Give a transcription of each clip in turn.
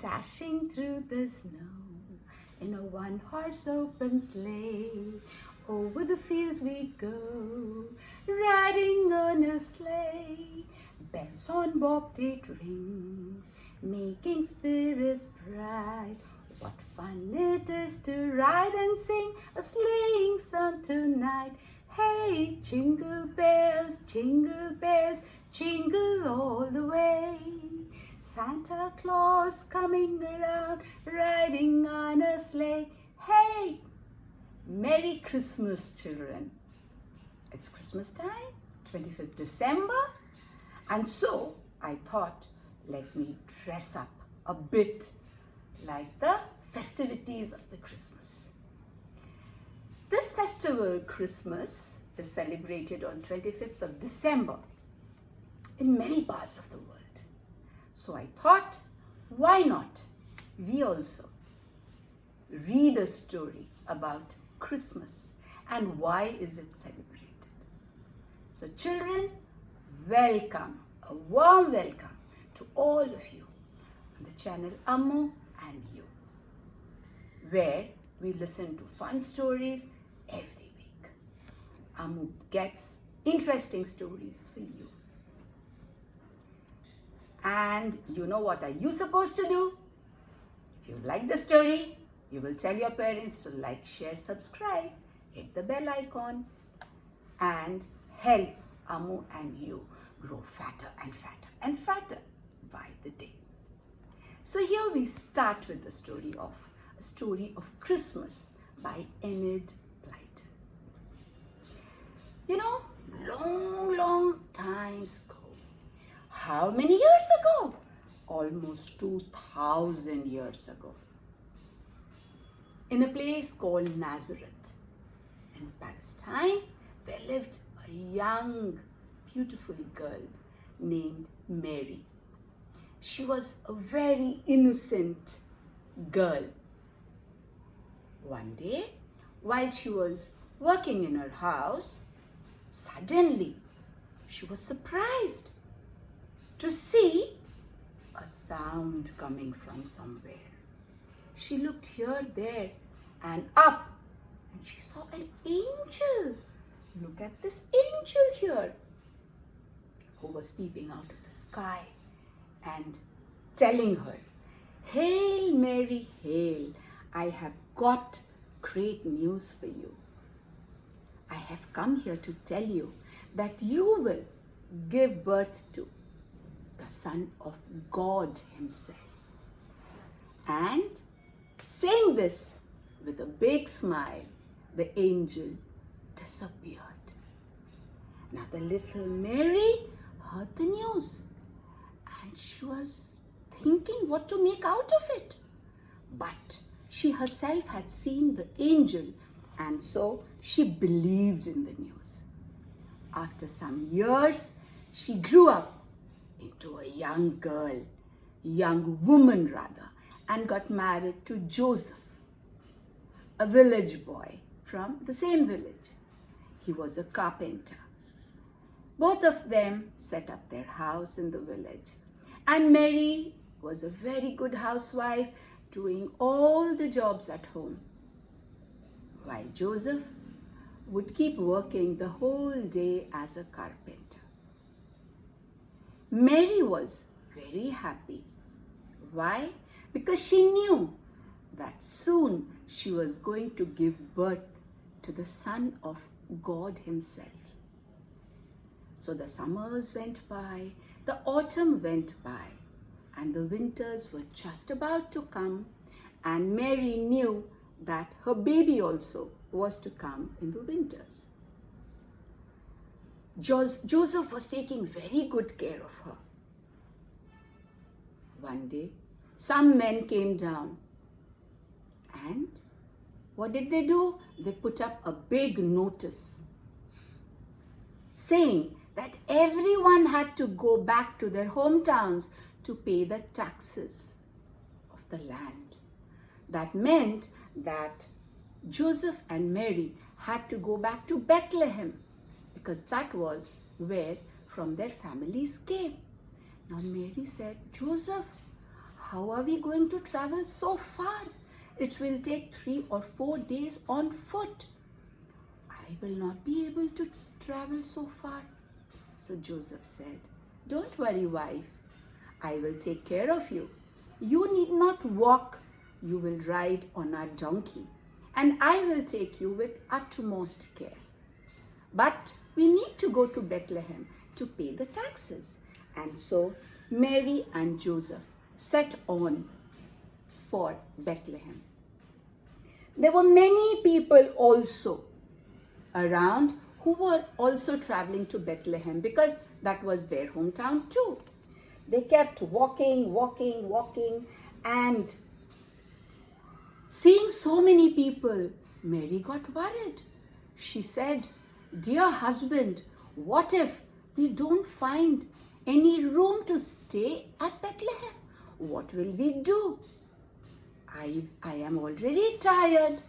dashing through the snow in a one-horse open sleigh. Over the fields we go, riding on a sleigh. Bells on bobtail rings, making spirits bright. What fun it is to ride and sing a sleighing song tonight. Hey, jingle bells, jingle all the way. Santa Claus coming around, riding on a sleigh. Hey, Merry Christmas, children. It's Christmas time, 25th December. And so I thought, let me dress up a bit like the festivities of the Christmas. This festival, Christmas, is celebrated on 25th of December in many parts of the world. So I thought, why not we also read a story about Christmas and why is it celebrated. So children, welcome, a warm welcome to all of you on the channel Ammu&You, where we listen to fun stories every week. Ammu gets interesting stories for you. And you know what are you supposed to do? If you like the story, you will tell your parents to like, share, subscribe, hit the bell icon, and help Ammu&You grow fatter and fatter and fatter by the day. So here we start with the story of Christmas by Enid Blyton. You know, long times ago. How many years ago? Almost 2,000 years ago. In a place called Nazareth, in Palestine, there lived a young, beautiful girl named Mary. She was a very innocent girl. One day, while she was working in her house, suddenly she was surprised to see a sound coming from somewhere. She looked here, there, and up, and she saw an angel. Look at this angel here, who was peeping out of the sky and telling her, "Hail Mary, hail, I have got great news for you. I have come here to tell you that you will give birth to the Son of God himself." And saying this with a big smile, the angel disappeared. Now the little Mary heard the news and she was thinking what to make out of it. But she herself had seen the angel and so she believed in the news. After some years, she grew up into a young woman rather, and got married to Joseph, a village boy from the same village. He was a carpenter. Both of them set up their house in the village, and Mary was a very good housewife, doing all the jobs at home, while Joseph would keep working the whole day as a carpenter. Mary was very happy. Why? Because she knew that soon she was going to give birth to the Son of God himself. So the summers went by, the autumn went by, and the winters were just about to come, and Mary knew that her baby also was to come in the winters. Joseph was taking very good care of her. One day, some men came down, and what did they do? They put up a big notice saying that everyone had to go back to their hometowns to pay the taxes of the land. That meant that Joseph and Mary had to go back to Bethlehem, because that was where from their families came. Now Mary said, "Joseph, How are we going to travel so far? It will take 3 or 4 days on foot. I will not be able to travel so far. So Joseph said, don't worry, wife. I will take care of you. You need not walk. You will ride on a donkey, and I will take you with utmost care. But we need to go to Bethlehem to pay the taxes. And so Mary and Joseph set on for Bethlehem. There were many people also around who were also traveling to Bethlehem because that was their hometown too. They kept walking, and seeing so many people, Mary got worried. She said, dear husband, what if we don't find any room to stay at Bethlehem? What will we do? I am already tired.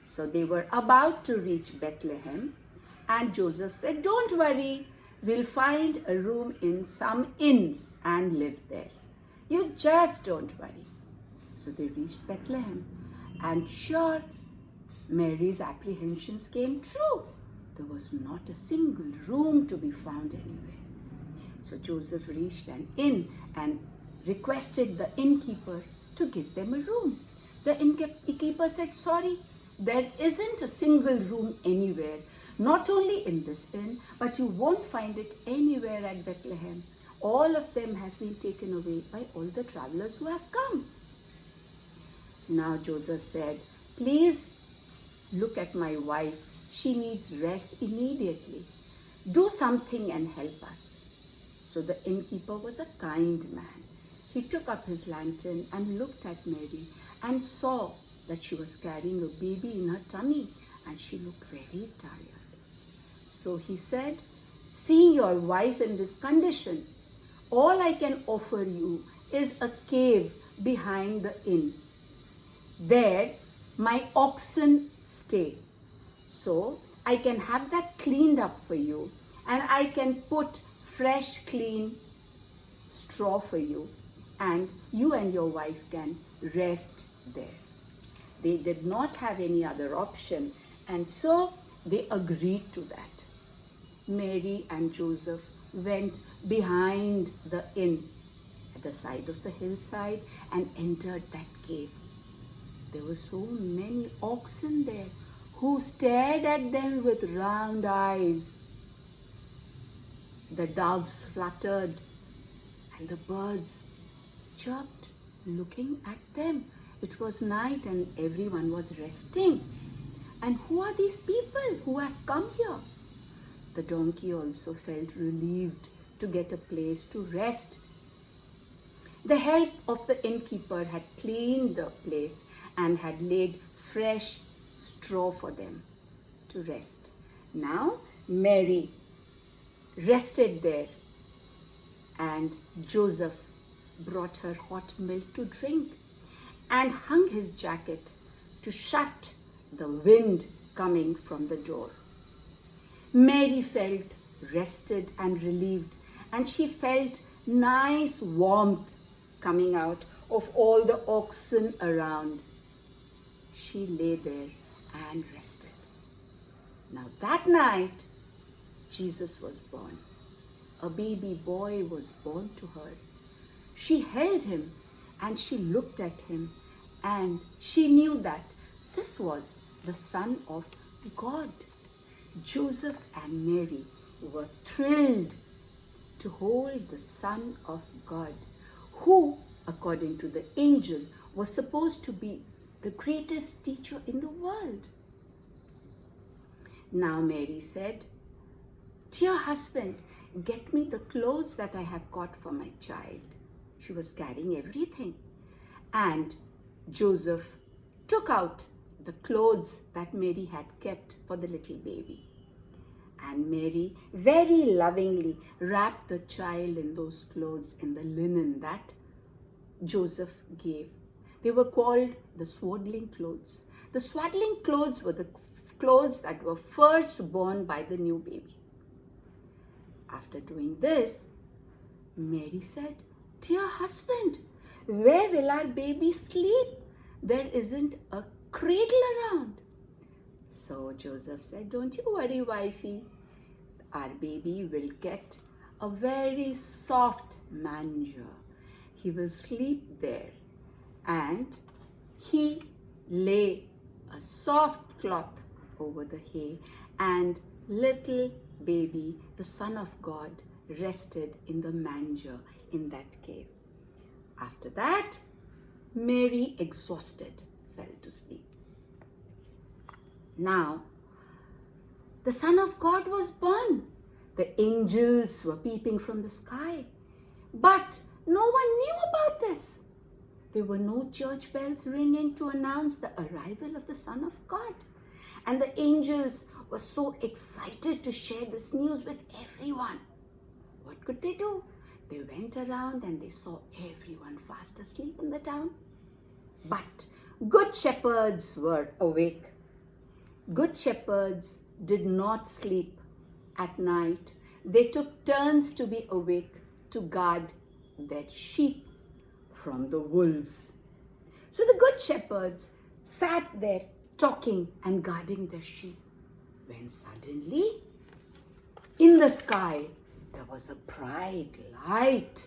So they were about to reach Bethlehem, and Joseph said, don't worry, we'll find a room in some inn and live there. You just don't worry. So they reached Bethlehem, and sure, Mary's apprehensions came true. There was not a single room to be found anywhere. So Joseph reached an inn and requested the innkeeper to give them a room. The innkeeper said, sorry, there isn't a single room anywhere, not only in this inn, but you won't find it anywhere at Bethlehem. All of them have been taken away by all the travelers who have come. Now Joseph said, please look at my wife. She needs rest immediately. Do something and help us. So the innkeeper was a kind man. He took up his lantern and looked at Mary and saw that she was carrying a baby in her tummy, and she looked very tired. So he said, seeing your wife in this condition, all I can offer you is a cave behind the inn. There my oxen stay. So I can have that cleaned up for you, and I can put fresh, clean straw for you, and you and your wife can rest there. They did not have any other option, and so they agreed to that. Mary and Joseph went behind the inn at the side of the hillside and entered that cave. There were so many oxen there who stared at them with round eyes. The doves fluttered and the birds chirped, looking at them. It was night and everyone was resting. And who are these people who have come here? The donkey also felt relieved to get a place to rest. The help of the innkeeper had cleaned the place and had laid fresh straw for them to rest. Now Mary rested there, and Joseph brought her hot milk to drink and hung his jacket to shut the wind coming from the door. Mary felt rested and relieved, and she felt nice warmth coming out of all the oxen around. She lay there and rested. Now that night, Jesus was born. A baby boy was born to her. She held him and she looked at him, and she knew that this was the Son of God. Joseph and Mary were thrilled to hold the Son of God, who, according to the angel, was supposed to be the greatest teacher in the world. Now Mary said, "Dear husband, get me the clothes that I have got for my child." She was carrying everything. And Joseph took out the clothes that Mary had kept for the little baby. And Mary very lovingly wrapped the child in those clothes in the linen that Joseph gave. They were called the swaddling clothes. The swaddling clothes were the clothes that were first worn by the new baby. After doing this, Mary said, "Dear husband, Where will our baby sleep? There isn't a cradle around. So Joseph said, don't you worry, wifey. Our baby will get a very soft manger. He will sleep there. And he lay a soft cloth over the hay, and little baby, the Son of God, rested in the manger in that cave. After that, Mary, exhausted, fell to sleep. Now, the Son of God was born. The angels were peeping from the sky. But no one knew about this. There were no church bells ringing to announce the arrival of the Son of God. And the angels were so excited to share this news with everyone. What could they do? They went around and they saw everyone fast asleep in the town. But good shepherds were awake. Good shepherds did not sleep at night. They took turns to be awake to guard their sheep from the wolves. So the good shepherds sat there talking and guarding their sheep, when suddenly in the sky there was a bright light.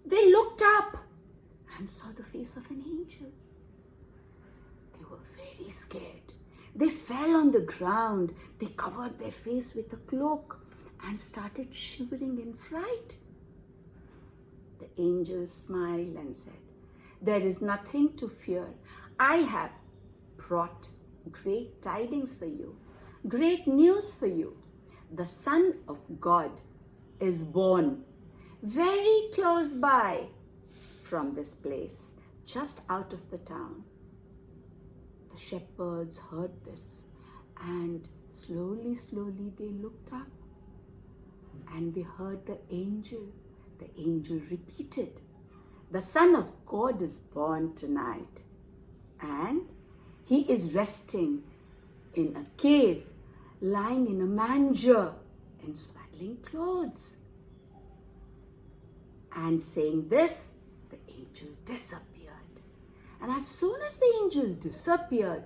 They looked up and saw the face of an angel. They were very scared. They fell on the ground. They covered their face with a cloak and started shivering in fright. The angel smiled and said, there is nothing to fear. I have brought great tidings for you, great news for you. The Son of God is born very close by from this place, just out of the town. The shepherds heard this, and slowly they looked up, and they heard the angel. The angel repeated, the Son of God is born tonight, and he is resting in a cave, lying in a manger in swaddling clothes. And saying this, the angel disappeared. And as soon as the angel disappeared,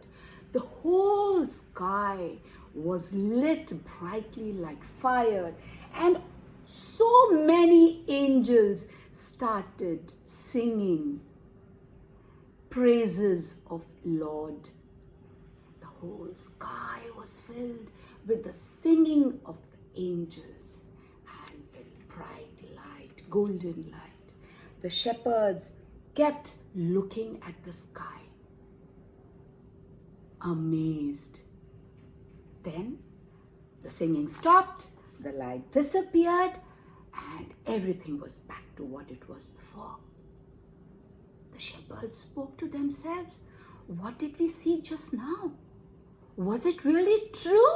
the whole sky was lit brightly like fire, and so many angels started singing praises of Lord. The whole sky was filled with the singing of the angels and the bright light, golden light. The shepherds kept looking at the sky, amazed. Then the singing stopped, the light disappeared, and everything was back to what it was before. The shepherds spoke to themselves. What did we see just now? Was it really true?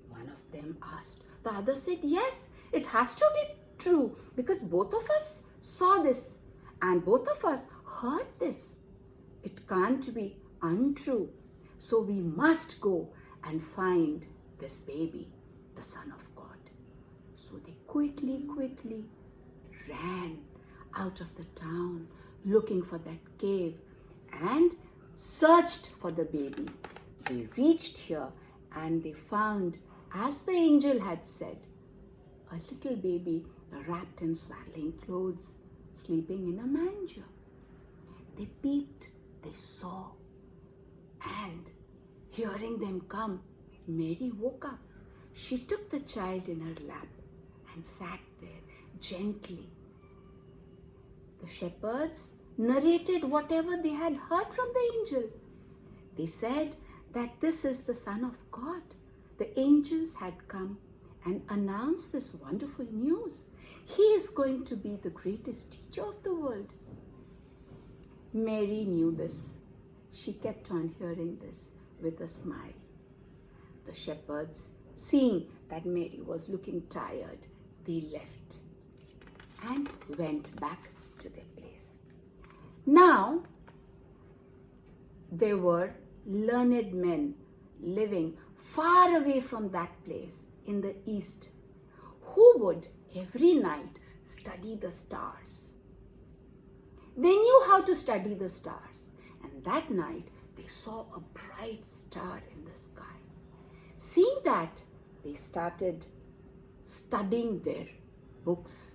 One of them asked. The other said, yes, it has to be true, because both of us saw this and both of us heard this. It can't be untrue. So we must go and find this baby, the Son of God. So they quickly ran out of the town looking for that cave and searched for the baby. They reached here and they found, as the angel had said, a little baby wrapped in swaddling clothes, sleeping in a manger. They peeped, they saw, and hearing them come, Mary woke up. She took the child in her lap and sat there gently. The shepherds narrated whatever they had heard from the angel. They said that this is the Son of God. The angels had come and announced this wonderful news. He is going to be the greatest teacher of the world. Mary knew this. She kept on hearing this with a smile. The shepherds, seeing that Mary was looking tired, they left and went back to their place. Now, there were learned men living far away from that place in the east, who would every night study the stars. They knew how to study the stars, and that night they saw a bright star in the sky. Seeing that, they started studying their books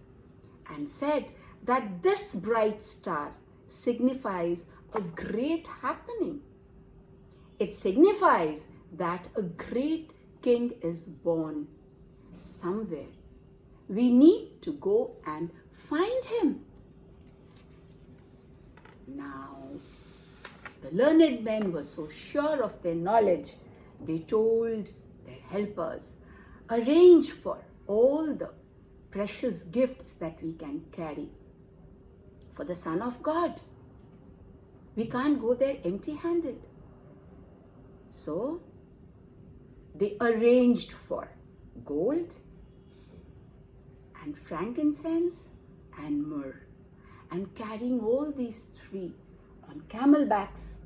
and said that this bright star signifies a great happening. It signifies that a great king is born somewhere. We need to go and find him. Now, the learned men were so sure of their knowledge, they told their helpers, arrange for all the precious gifts that we can carry for the Son of God. We can't go there empty-handed. So, they arranged for gold and frankincense and myrrh, and carrying all these three on camelbacks,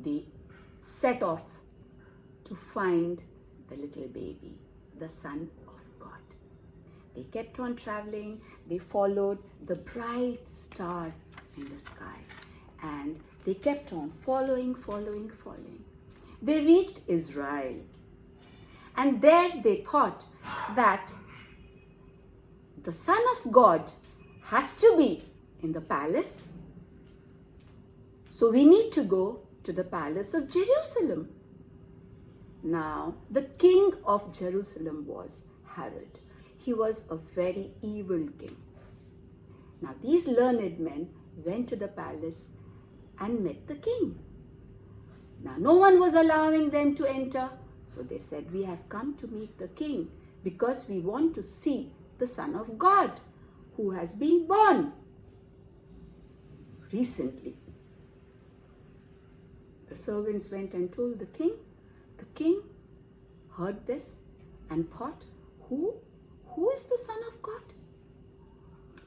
they set off to find the little baby, the Son of God. They kept on traveling. They followed the bright star in the sky, and they kept on following. They reached Israel, and there they thought that the Son of God has to be in the palace. So we need to go to the palace of Jerusalem. Now, the king of Jerusalem was Herod. He was a very evil king. Now, these learned men went to the palace and met the king. Now, no one was allowing them to enter. So they said, we have come to meet the king because we want to see the Son of God who has been born recently. The servants went and told the king. The king heard this and thought, who is the Son of God?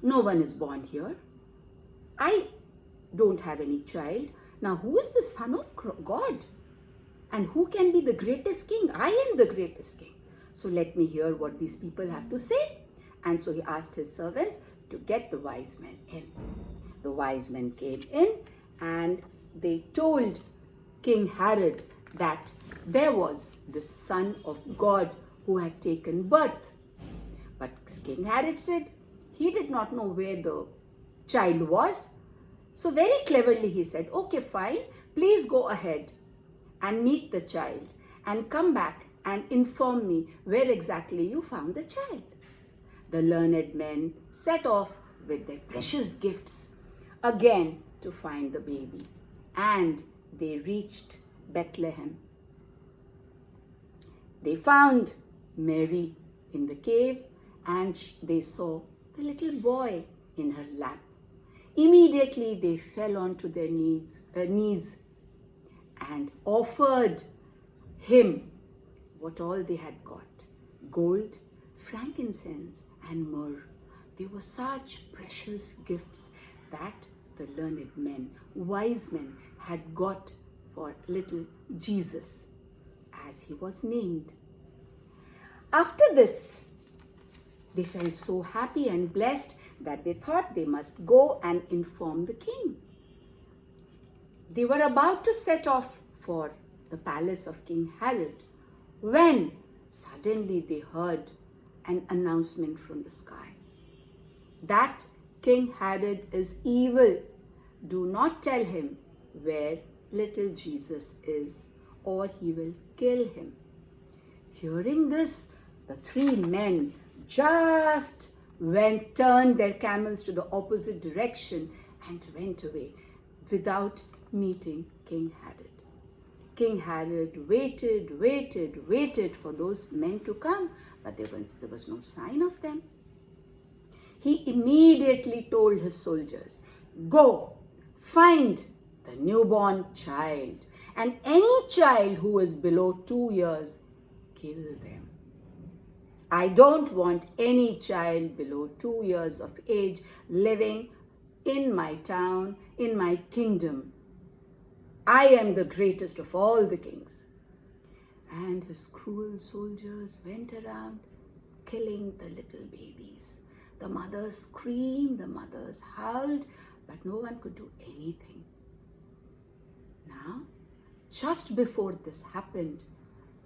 No one is born here. I don't have any child. Now, who is the Son of God? And who can be the greatest king? I am the greatest king. So let me hear what these people have to say. And so he asked his servants to get the wise men in. The wise men came in and they told King Herod that there was the Son of God who had taken birth. But King Herod said he did not know where the child was. So very cleverly he said, okay, fine, please go ahead and meet the child and come back and inform me where exactly you found the child. The learned men set off with their precious gifts again to find the baby, and they reached Bethlehem. They found Mary in the cave, and they saw the little boy in her lap. Immediately they fell onto their knees and offered him what all they had got: gold, frankincense, and myrrh. They were such precious gifts that the learned men, wise men, had got for little Jesus, as he was named. After this, they felt so happy and blessed that they thought they must go and inform the king. They were about to set off for the palace of King Herod when suddenly they heard an announcement from the sky that King Herod is evil. Do not tell him where little Jesus is, or he will kill him. Hearing this, the three men just turned their camels to the opposite direction and went away without meeting King Herod. King Herod waited for those men to come, but there was no sign of them. He immediately told his soldiers, go, find the newborn child, and any child who is below 2 years, kill them. I don't want any child below 2 years of age living in my town, in my kingdom. I am the greatest of all the kings. And his cruel soldiers went around killing the little babies. The mothers screamed, the mothers howled, but no one could do anything. Now, just before this happened,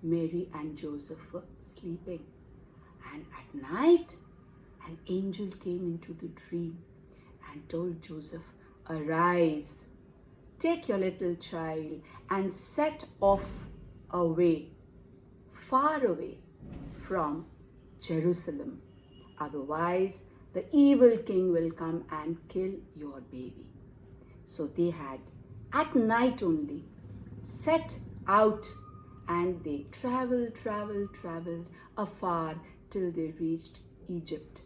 Mary and Joseph were sleeping. And at night, an angel came into the dream and told Joseph, "Arise, take your little child and set off away, far away from Jerusalem. Otherwise, the evil king will come and kill your baby." So they had, at night only, set out, and they traveled afar till they reached Egypt.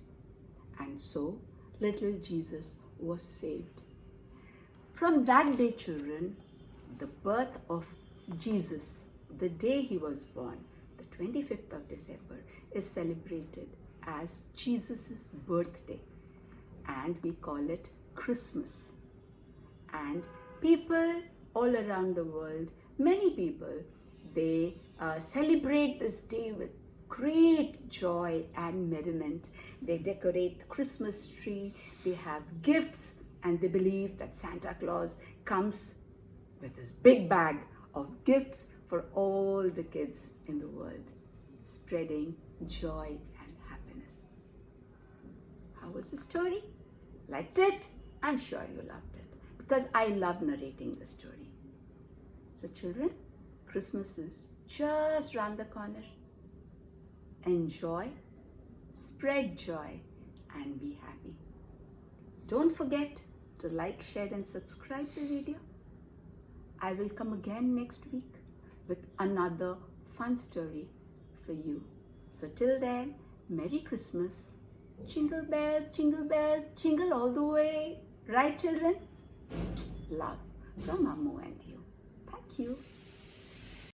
And so little Jesus was saved. From that day, children, the birth of Jesus, the day he was born, the 25th of December, is celebrated as Jesus' birthday, and we call it Christmas. And people all around the world, many people, they celebrate this day with great joy and merriment. They decorate the Christmas tree, they have gifts, and they believe that Santa Claus comes with this big bag of gifts for all the kids in the world, spreading joy and happiness. How was the story? Liked it? I'm sure you loved it, because I love narrating the story. So children, Christmas is just round the corner. Enjoy, spread joy, and be happy. Don't forget to like, share, and subscribe the video. I will come again next week with another fun story for you. So till then, Merry Christmas. Jingle bells, jingle all the way. Right, children? Love from Ammu&You. Thank you.